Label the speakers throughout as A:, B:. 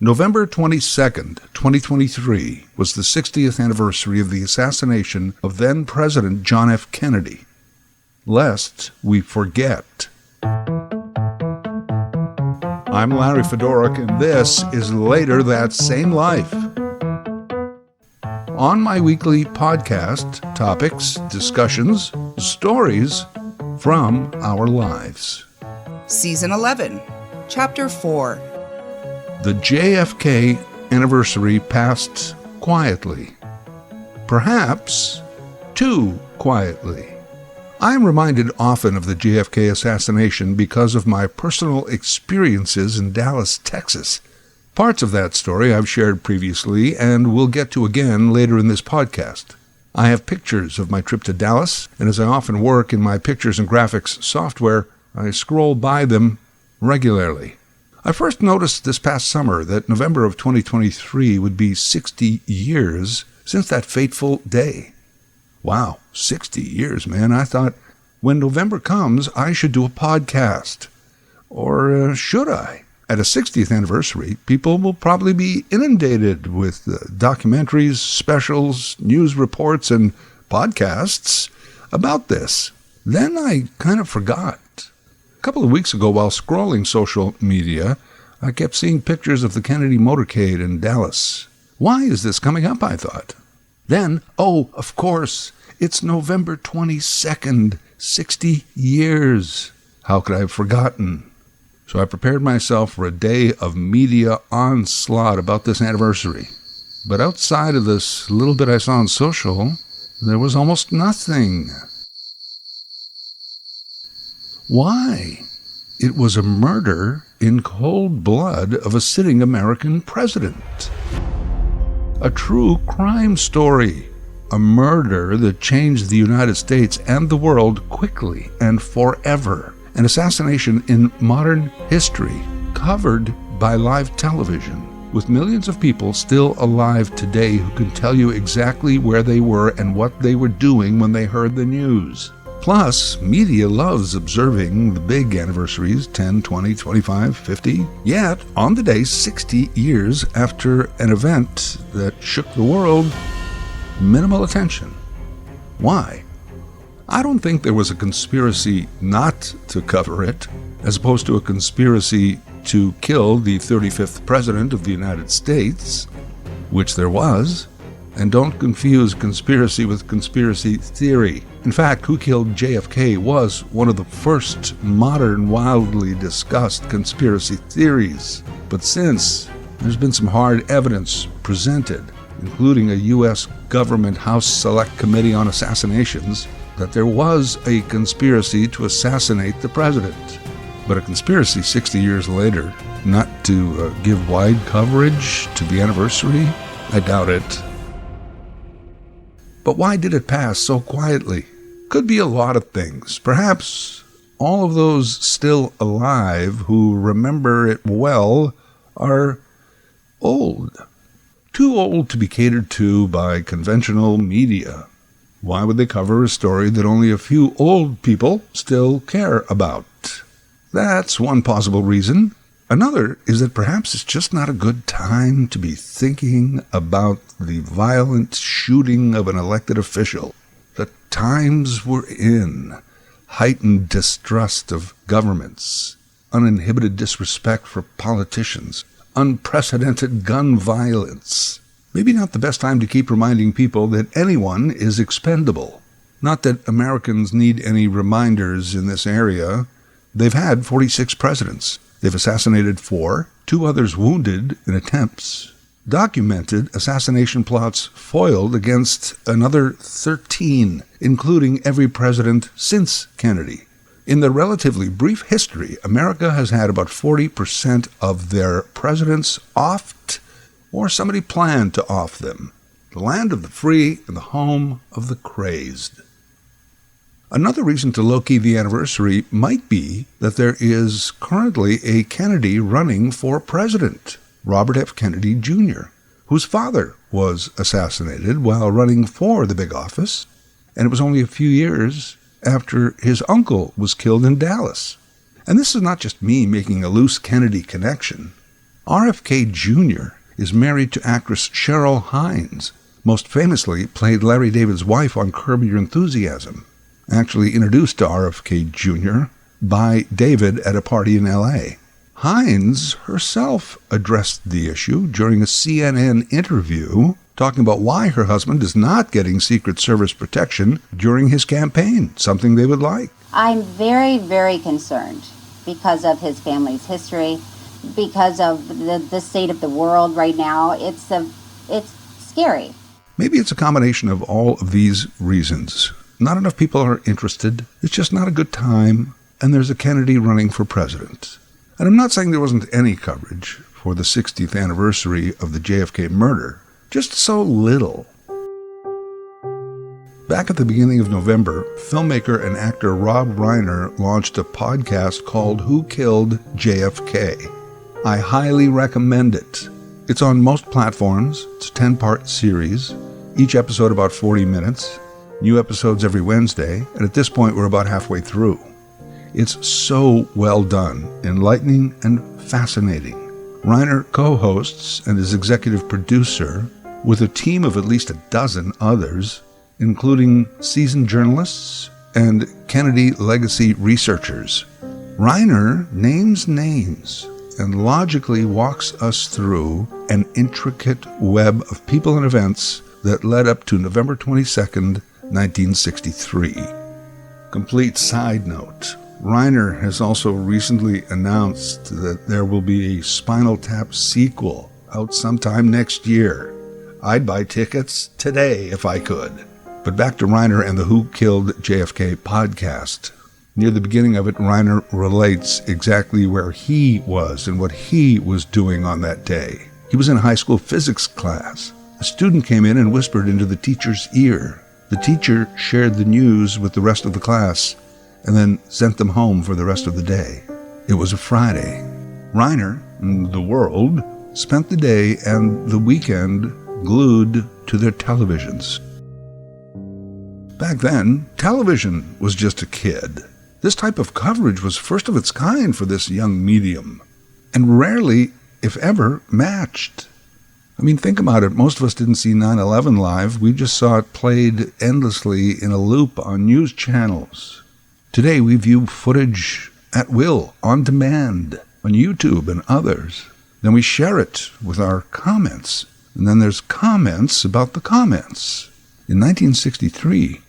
A: November 22nd, 2023 was the 60th anniversary of the assassination of then-President John F. Kennedy. Lest we forget. I'm Larry Fedoruk, and this is Later That Same Life. On my weekly podcast, topics, discussions, stories from our lives.
B: Season 11, Chapter 4.
A: The JFK anniversary passed quietly. Perhaps too quietly. I am reminded often of the JFK assassination because of my personal experiences in Dallas, Texas. Parts of that story I've shared previously and will get to again later in this podcast. I have pictures of my trip to Dallas, and as I often work in my pictures and graphics software, I scroll by them regularly. I first noticed this past summer that November of 2023 would be 60 years since that fateful day. Wow, 60 years, man. I thought, when November comes, I should do a podcast. Or should I? At a 60th anniversary, people will probably be inundated with documentaries, specials, news reports, and podcasts about this. Then I kind of forgot. A couple of weeks ago, while scrolling social media, I kept seeing pictures of the Kennedy motorcade in Dallas. Why is this coming up, I thought. Then, of course, it's November 22nd, 60 years. How could I have forgotten? So I prepared myself for a day of media onslaught about this anniversary. But outside of this little bit I saw on social, there was almost nothing. Why? It was a murder in cold blood of a sitting American president. A true crime story. A murder that changed the United States and the world quickly and forever. An assassination in modern history, covered by live television, with millions of people still alive today who can tell you exactly where they were and what they were doing when they heard the news. Plus, media loves observing the big anniversaries, 10, 20, 25, 50. Yet, on the day 60 years after an event that shook the world, minimal attention. Why? I don't think there was a conspiracy not to cover it, as opposed to a conspiracy to kill the 35th President of the United States, which there was. And don't confuse conspiracy with conspiracy theory. In fact, who killed JFK was one of the first modern, wildly discussed conspiracy theories. But since there's been some hard evidence presented, including a U.S. government House Select Committee on Assassinations, that there was a conspiracy to assassinate the president. But a conspiracy 60 years later, not to give wide coverage to the anniversary? I doubt it. But why did it pass so quietly? Could be a lot of things. Perhaps all of those still alive who remember it well are old. Too old to be catered to by conventional media. Why would they cover a story that only a few old people still care about? That's one possible reason. Another is that perhaps it's just not a good time to be thinking about the violent shooting of an elected official. The times we're in, heightened distrust of governments, uninhibited disrespect for politicians, unprecedented gun violence. Maybe not the best time to keep reminding people that anyone is expendable. Not that Americans need any reminders in this area. They've had 46 presidents. They've assassinated 4, 2 others wounded in attempts, documented assassination plots foiled against another 13, including every president since Kennedy. In the relatively brief history, America has had about 40% of their presidents offed, or somebody planned to off them. The land of the free and the home of the crazed. Another reason to low-key the anniversary might be that there is currently a Kennedy running for president, Robert F. Kennedy Jr., whose father was assassinated while running for the big office, and it was only a few years after his uncle was killed in Dallas. And this is not just me making a loose Kennedy connection. RFK Jr. is married to actress Cheryl Hines, most famously played Larry David's wife on Curb Your Enthusiasm, actually introduced to RFK Jr. by David at a party in L.A. Hines herself addressed the issue during a CNN interview, talking about why her husband is not getting Secret Service protection during his campaign, something they would like.
C: I'm very, very concerned because of his family's history, because of the state of the world right now. It's scary.
A: Maybe it's a combination of all of these reasons. Not enough people are interested, it's just not a good time, and there's a Kennedy running for president. And I'm not saying there wasn't any coverage for the 60th anniversary of the JFK murder, just so little. Back at the beginning of November, filmmaker and actor Rob Reiner launched a podcast called Who Killed JFK? I highly recommend it. It's on most platforms. It's a 10-part series, each episode about 40 minutes, new episodes every Wednesday, and at this point we're about halfway through. It's so well done, enlightening and fascinating. Reiner co-hosts and is executive producer with a team of at least a dozen others, including seasoned journalists and Kennedy legacy researchers. Reiner names names and logically walks us through an intricate web of people and events that led up to November 22nd, 1963. Complete side note, Reiner has also recently announced that there will be a Spinal Tap sequel out sometime next year. I'd buy tickets today if I could. But back to Reiner and the Who Killed JFK podcast. Near the beginning of it, Reiner relates exactly where he was and what he was doing on that day. He was in a high school physics class. A student came in and whispered into the teacher's ear. The teacher shared the news with the rest of the class and then sent them home for the rest of the day. It was a Friday. Reiner and the world spent the day and the weekend glued to their televisions. Back then, television was just a kid. This type of coverage was first of its kind for this young medium, and rarely, if ever, matched. I mean, think about it. Most of us didn't see 9/11 live. We just saw it played endlessly in a loop on news channels. Today, we view footage at will, on demand, on YouTube and others. Then we share it with our comments. And then there's comments about the comments. In 1963,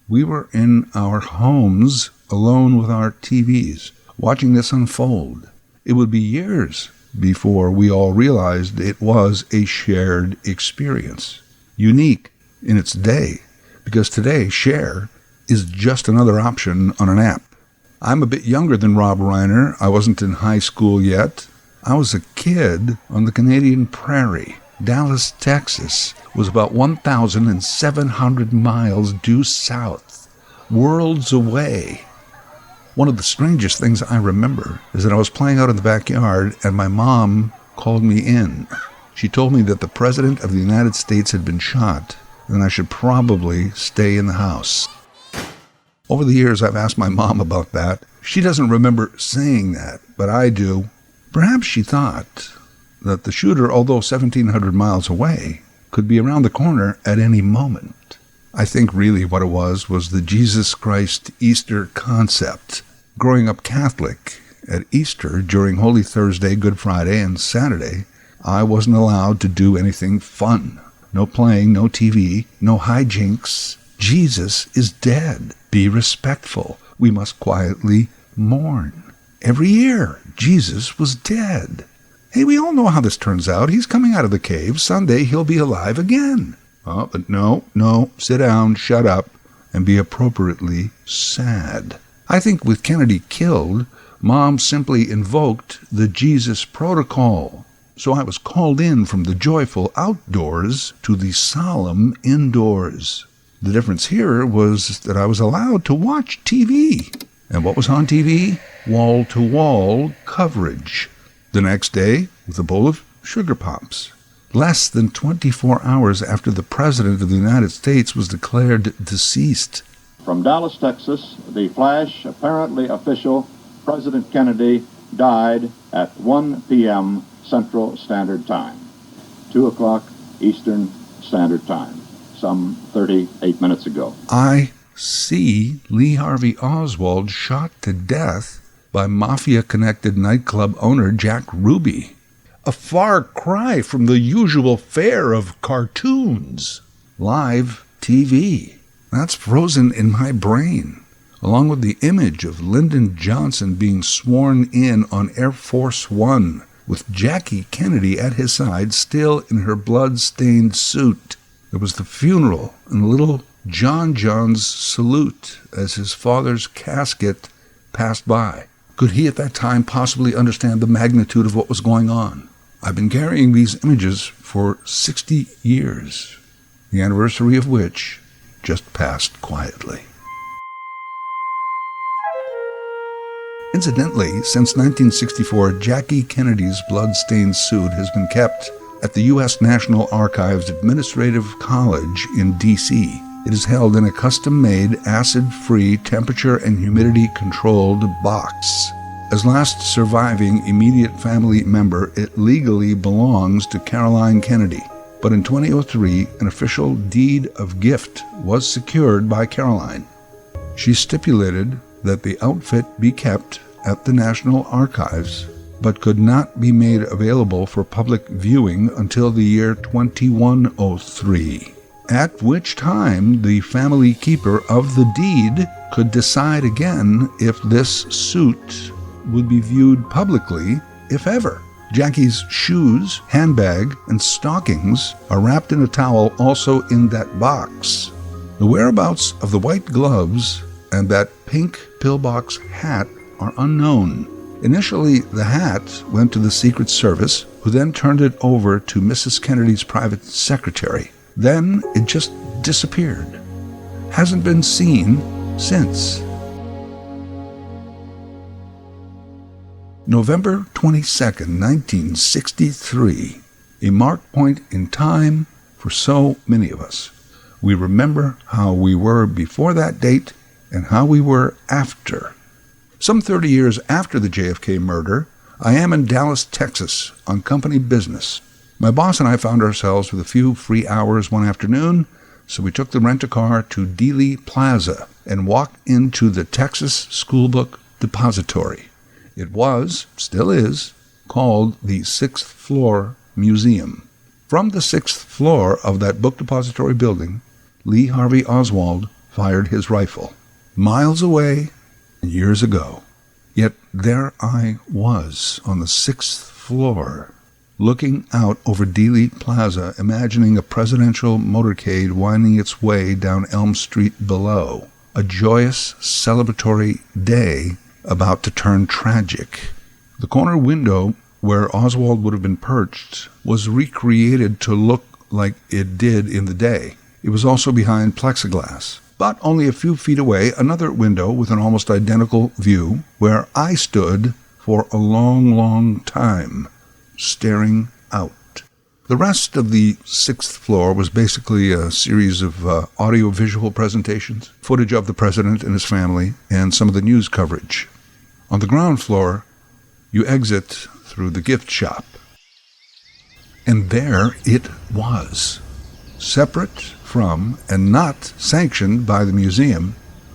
A: we were in our homes alone with our TVs, watching this unfold. It would be years before we all realized it was a shared experience, unique in its day, because today, share is just another option on an app. I'm a bit younger than Rob Reiner. I wasn't in high school yet. I was a kid on the Canadian prairie. Dallas, Texas was about 1,700 miles due south, worlds away. One of the strangest things I remember is that I was playing out in the backyard and my mom called me in. She told me that the President of the United States had been shot and I should probably stay in the house. Over the years, I've asked my mom about that. She doesn't remember saying that, but I do. Perhaps she thought that the shooter, although 1,700 miles away, could be around the corner at any moment. I think really what it was the Jesus Christ Easter concept. Growing up Catholic, at Easter, during Holy Thursday, Good Friday, and Saturday, I wasn't allowed to do anything fun. No playing, no TV, no hijinks. Jesus is dead. Be respectful. We must quietly mourn. Every year, Jesus was dead. Hey, we all know how this turns out. He's coming out of the cave. Someday he'll be alive again. Oh, but no, sit down, shut up, and be appropriately sad. I think with Kennedy killed, Mom simply invoked the Jesus protocol. So I was called in from the joyful outdoors to the solemn indoors. The difference here was that I was allowed to watch TV. And what was on TV? Wall-to-wall coverage. The next day, with a bowl of sugar pops. Less than 24 hours after the President of the United States was declared deceased.
D: From Dallas, Texas, the flash, apparently official, President Kennedy died at 1 p.m. Central Standard Time, 2 o'clock Eastern Standard Time, some 38 minutes ago.
A: I see Lee Harvey Oswald shot to death by mafia-connected nightclub owner Jack Ruby. A far cry from the usual fare of cartoons. Live TV. That's frozen in my brain, along with the image of Lyndon Johnson being sworn in on Air Force One, with Jackie Kennedy at his side, still in her blood-stained suit. There was the funeral and little John John's salute as his father's casket passed by. Could he at that time possibly understand the magnitude of what was going on? I've been carrying these images for 60 years, the anniversary of which just passed quietly. Incidentally, since 1964, Jackie Kennedy's blood-stained suit has been kept at the U.S. National Archives Administrative College in D.C. It is held in a custom-made, acid-free, temperature and humidity-controlled box. As last surviving immediate family member, it legally belongs to Caroline Kennedy. But in 2003, an official deed of gift was secured by Caroline. She stipulated that the outfit be kept at the National Archives, but could not be made available for public viewing until the year 2103, at which time the family keeper of the deed could decide again if this suit would be viewed publicly, if ever. Jackie's shoes, handbag, and stockings are wrapped in a towel also in that box. The whereabouts of the white gloves and that pink pillbox hat are unknown. Initially, the hat went to the Secret Service, who then turned it over to Mrs. Kennedy's private secretary. Then it just disappeared. Hasn't been seen since. November 22nd, 1963, a marked point in time for so many of us. We remember how we were before that date and how we were after. Some 30 years after the JFK murder, I am in Dallas, Texas, on company business. My boss and I found ourselves with a few free hours one afternoon, so we took the rent-a-car to Dealey Plaza and walked into the Texas Schoolbook Depository. It was, still is, called the Sixth Floor Museum. From the sixth floor of that book depository building, Lee Harvey Oswald fired his rifle. Miles away, years ago. Yet there I was on the sixth floor, looking out over Dealey Plaza, imagining a presidential motorcade winding its way down Elm Street below. A joyous, celebratory day about to turn tragic. The corner window where Oswald would have been perched was recreated to look like it did in the day. It was also behind plexiglass. But only a few feet away, another window with an almost identical view, where I stood for a long, long time, staring out. The rest of the sixth floor was basically a series of audio-visual presentations, footage of the president and his family, and some of the news coverage. On the ground floor, you exit through the gift shop. And there it was. Separate from, and not sanctioned by the museum,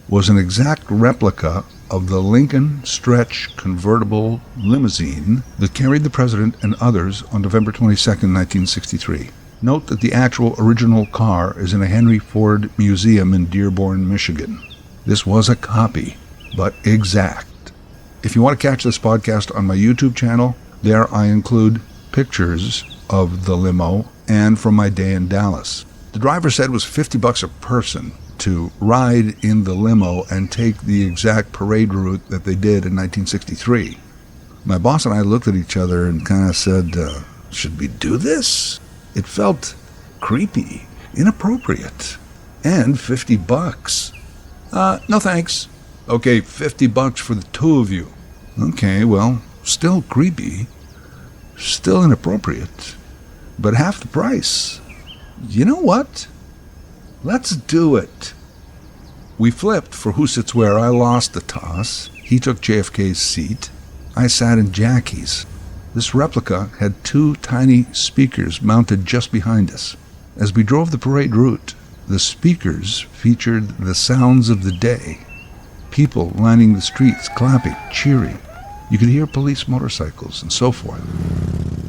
A: was an exact replica of the Lincoln Stretch convertible limousine that carried the president and others on November 22, 1963. Note that the actual original car is in a Henry Ford museum in Dearborn, Michigan. This was a copy, but exact. If you want to catch this podcast on my YouTube channel, there I include pictures of the limo and from my day in Dallas. The driver said it was $50 a person to ride in the limo and take the exact parade route that they did in 1963. My boss and I looked at each other and kind of said, should we do this? It felt creepy, inappropriate, and $50. No thanks. Okay, $50 for the two of you. Okay, well, still creepy, still inappropriate, but half the price. You know what? Let's do it. We flipped for who sits where. I lost the toss. He took JFK's seat. I sat in Jackie's. This replica had 2 tiny speakers mounted just behind us. As we drove the parade route, the speakers featured the sounds of the day. People lining the streets, clapping, cheering. You could hear police motorcycles and so forth.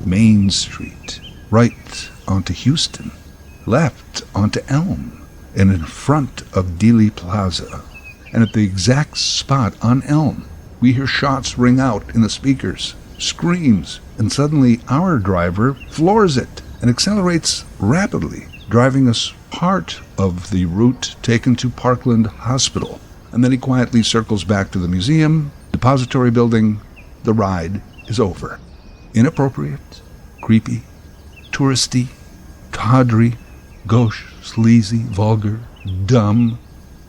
A: Main Street, right onto Houston, left onto Elm, and in front of Dealey Plaza. And at the exact spot on Elm, we hear shots ring out in the speakers, screams, and suddenly our driver floors it and accelerates rapidly, driving us part of the route taken to Parkland Hospital. And then he quietly circles back to the museum, depository building. The ride is over. Inappropriate, creepy, touristy, tawdry, gauche, sleazy, vulgar, dumb,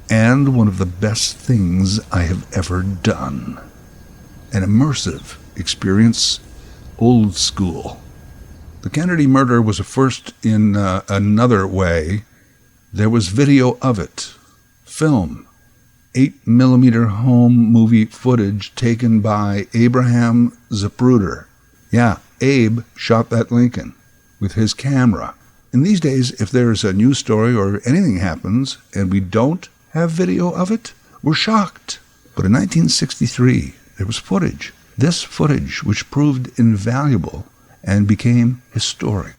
A: and one of the best things I have ever done. An immersive experience, old school. The Kennedy murder was a first in another way. There was video of it, film, 8mm home movie footage taken by Abraham Zapruder. Yeah, Abe shot that Lincoln with his camera. In these days, if there's a news story or anything happens and we don't have video of it, we're shocked. But in 1963, there was footage. This footage, which proved invaluable and became historic.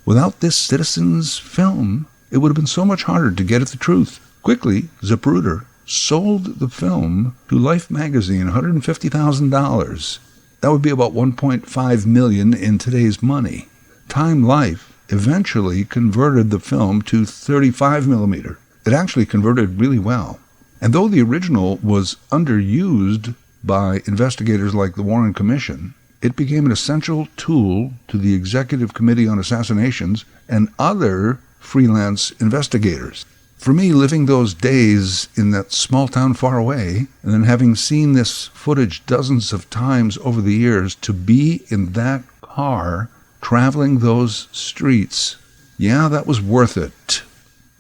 A: Without this citizen's film, it would have been so much harder to get at the truth. Quickly, Zapruder sold the film to Life magazine, $150,000. That would be about $1.5 million in today's money. Time Life eventually converted the film to 35mm. It actually converted really well. And though the original was underused by investigators like the Warren Commission, it became an essential tool to the Executive Committee on Assassinations and other freelance investigators. For me, living those days in that small town far away, and then having seen this footage dozens of times over the years, to be in that car traveling those streets, yeah, that was worth it.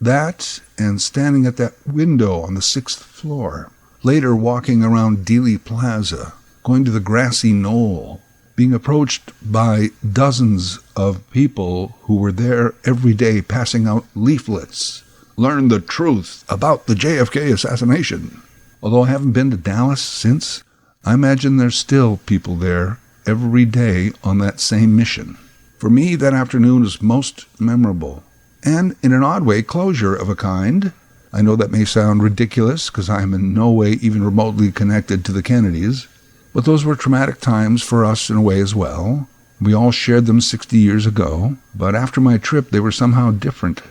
A: That and standing at that window on the 6th floor, later walking around Dealey Plaza, going to the grassy knoll, being approached by dozens of people who were there every day passing out leaflets. Learn the truth about the JFK assassination. Although I haven't been to Dallas since, I imagine there's still people there every day on that same mission. For me, that afternoon is most memorable, and in an odd way, closure of a kind. I know that may sound ridiculous because I am in no way even remotely connected to the Kennedys, but those were traumatic times for us in a way as well. We all shared them 60 years ago, but after my trip, they were somehow different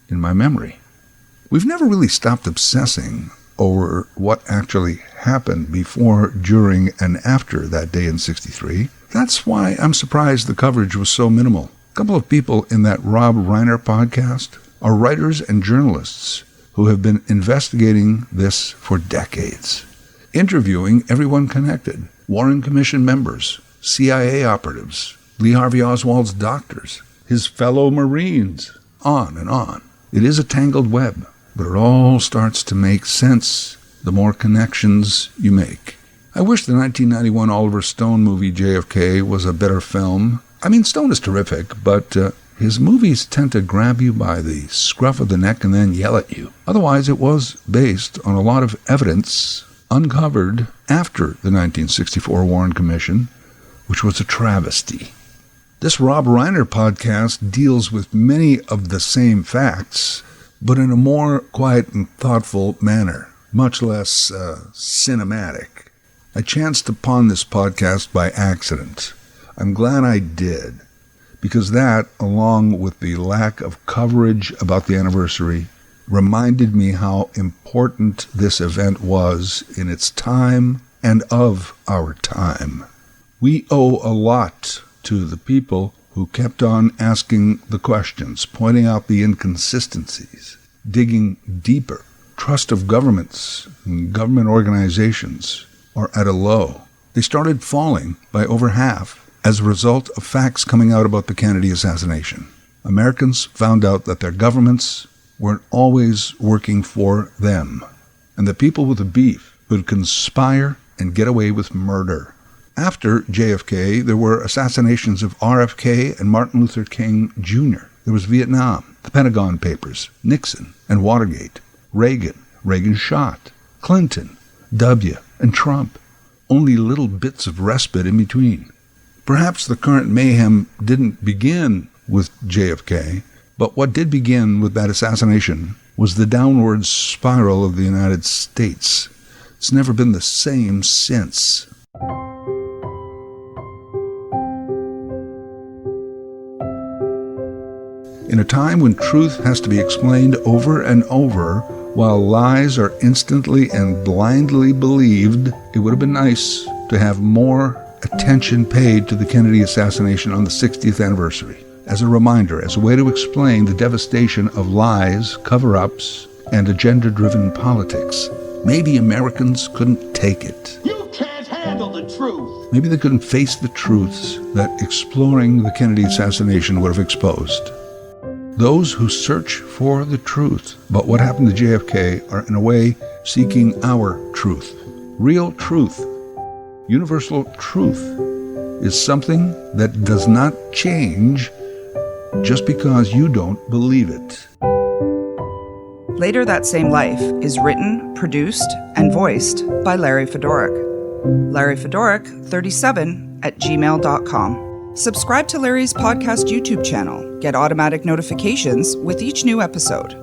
A: in my memory. We've never really stopped obsessing over what actually happened before, during, and after that day in '63. That's why I'm surprised the coverage was so minimal. A couple of people in that Rob Reiner podcast are writers and journalists who have been investigating this for decades, interviewing everyone connected, Warren Commission members, CIA operatives, Lee Harvey Oswald's doctors, his fellow Marines, on and on. It is a tangled web, but it all starts to make sense the more connections you make. I wish the 1991 Oliver Stone movie JFK was a better film. I mean, Stone is terrific, but his movies tend to grab you by the scruff of the neck and then yell at you. Otherwise, it was based on a lot of evidence uncovered after the 1964 Warren Commission, which was a travesty. This Rob Reiner podcast deals with many of the same facts, but in a more quiet and thoughtful manner, much less cinematic. I chanced upon this podcast by accident. I'm glad I did, because that, along with the lack of coverage about the anniversary, reminded me how important this event was in its time and of our time. We owe a lot to the people who kept on asking the questions, pointing out the inconsistencies, digging deeper. Trust of governments and government organizations are at a low. They started falling by over half as a result of facts coming out about the Kennedy assassination. Americans found out that their governments weren't always working for them, and the people with the beef could conspire and get away with murder. After JFK, there were assassinations of RFK and Martin Luther King Jr. There was Vietnam, the Pentagon Papers, Nixon and Watergate, Reagan shot, Clinton, W, and Trump. Only little bits of respite in between. Perhaps the current mayhem didn't begin with JFK, but what did begin with that assassination was the downward spiral of the United States. It's never been the same since. In a time when truth has to be explained over and over, while lies are instantly and blindly believed, it would have been nice to have more attention paid to the Kennedy assassination on the 60th anniversary, as a reminder, as a way to explain the devastation of lies, cover-ups, and agenda-driven politics. Maybe Americans couldn't take it.
E: You can't handle the truth.
A: Maybe they couldn't face the truths that exploring the Kennedy assassination would have exposed. Those who search for the truth about what happened to JFK are, in a way, seeking our truth. Real truth, universal truth, is something that does not change just because you don't believe it.
B: Later That Same Life is written, produced, and voiced by Larry Fedoruk. Larry Fedoruk, 37 @gmail.com. Subscribe to Larry's podcast YouTube channel. Get automatic notifications with each new episode.